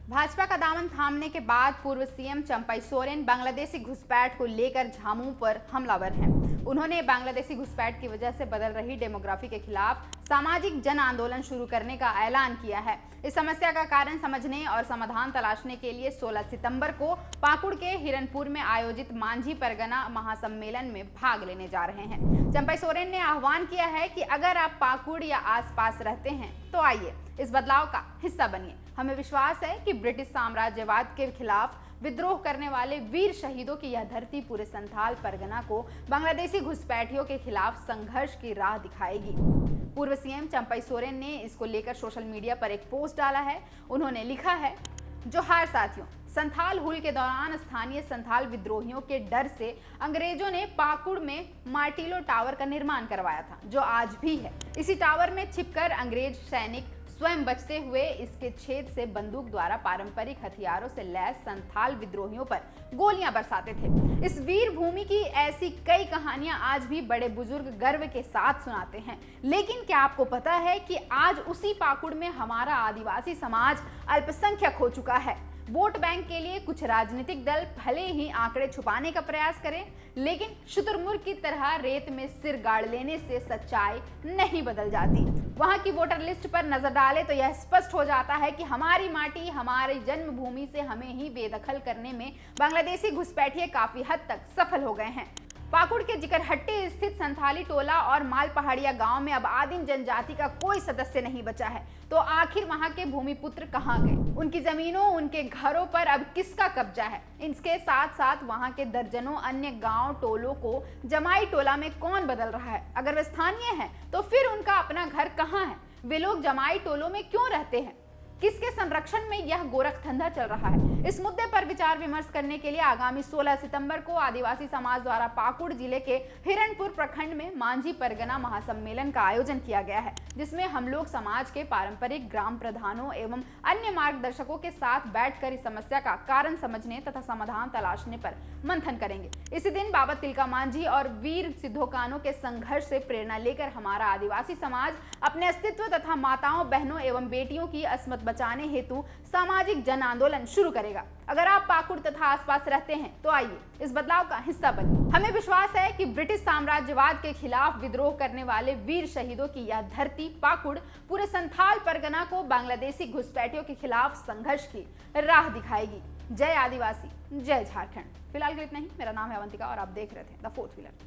भाजपा का दामन थामने के बाद पूर्व सीएम चंपई सोरेन बांग्लादेशी घुसपैठ को लेकर झामुमो पर हमलावर हैं। उन्होंने बांग्लादेशी घुसपैठ की वजह से बदल रही डेमोग्राफी के खिलाफ सामाजिक जन आंदोलन शुरू करने का ऐलान किया है। इस समस्या का कारण समझने और समाधान तलाशने के लिए 16 सितंबर को पाकुड़ के हिरनपुर में आयोजित मांझी परगना महासम्मेलन में भाग लेने जा रहे हैं। चंपई सोरेन ने आह्वान किया है कि अगर आप पाकुड़ या आसपास रहते हैं तो आइए इस बदलाव का हिस्सा बनिए। हमें विश्वास है कि ब्रिटिश साम्राज्यवाद के खिलाफ विद्रोह करने वाले वीर शहीदों की यह धरती पूरे संथाल परगना को बांग्लादेशी घुसपैठियों के खिलाफ संघर्ष की राह दिखाएगी। पूर्व सीएम चंपई सोरेन ने इसको लेकर सोशल मीडिया पर एक पोस्ट डाला है। उन्होंने लिखा है, जोहार साथियों, संथाल हुल के दौरान स्थानीय संथाल विद्रोहियों के डर से अंग्रेजों ने पाकुड़ में मार्टिलो टावर का निर्माण करवाया था, जो आज भी है। इसी टावर में छिपकर अंग्रेज सैनिक स्वयं बचते हुए इसके छेद से बंदूक द्वारा पारंपरिक हथियारों से लैस संथाल विद्रोहियों पर गोलियां बरसाते थे। इस वीर भूमि की ऐसी कई कहानियां आज भी बड़े बुजुर्ग गर्व के साथ सुनाते हैं। लेकिन क्या आपको पता है कि आज उसी पाकुड़ में हमारा आदिवासी समाज अल्पसंख्यक हो चुका है। वोट बैंक के लिए कुछ राजनीतिक दल भले ही आंकड़े छुपाने का प्रयास करें, लेकिन शुतुरमुर्ग की तरह रेत में सिर गाड़ लेने से सच्चाई नहीं बदल जाती। वहां की वोटर लिस्ट पर नजर डाले तो यह स्पष्ट हो जाता है कि हमारी माटी, हमारी जन्मभूमि से हमें ही बेदखल करने में बांग्लादेशी घुसपैठिए काफी हद तक सफल हो गए हैं। पाकुड़ के जिकरहट्टी स्थित संथाली टोला और माल पहाड़िया गांव में अब आदिम जनजाति का कोई सदस्य नहीं बचा है। तो आखिर वहां के भूमिपुत्र कहां गए? उनकी जमीनों, उनके घरों पर अब किसका कब्जा है? इसके साथ साथ वहां के दर्जनों अन्य गांव टोलों को जमाई टोला में कौन बदल रहा है? अगर वे स्थानीय हैं तो फिर उनका अपना घर कहां है? वे लोग जमाई टोलों में क्यों रहते हैं? किसके संरक्षण में यह गोरखधंधा चल रहा है? इस मुद्दे पर विचार विमर्श करने के लिए आगामी 16 सितंबर को आदिवासी समाज द्वारा पाकुड़ जिले के हिरनपुर प्रखंड में मांझी परगना महासम्मेलन का आयोजन किया गया है, जिसमें हम लोग समाज के पारंपरिक ग्राम प्रधानों एवं अन्य मार्गदर्शकों के साथ बैठकर इस समस्या का कारण समझने तथा समाधान तलाशने पर मंथन करेंगे। इसी दिन बाबा तिलका मांझी और वीर सिद्धो कान्हू के संघर्ष से प्रेरणा लेकर हमारा आदिवासी समाज अपने अस्तित्व तथा माताओं, बहनों एवं बेटियों की अस्मत बचाने हेतु सामाजिक जन आंदोलन शुरू करेगा। अगर आप पाकुड़ तथा आसपास रहते हैं तो आइए इस बदलाव का हिस्सा बनिए। हमें विश्वास है कि ब्रिटिश साम्राज्यवाद के खिलाफ विद्रोह करने वाले वीर शहीदों की यह धरती पाकुड़ पूरे संथाल परगना को बांग्लादेशी घुसपैठियों के खिलाफ संघर्ष की राह दिखाएगी। जय आदिवासी, जय झारखंड। फिलहाल के इतना ही। मेरा नाम है अवंतिका और आप देख रहे थे द फोर्थ व्हीलर।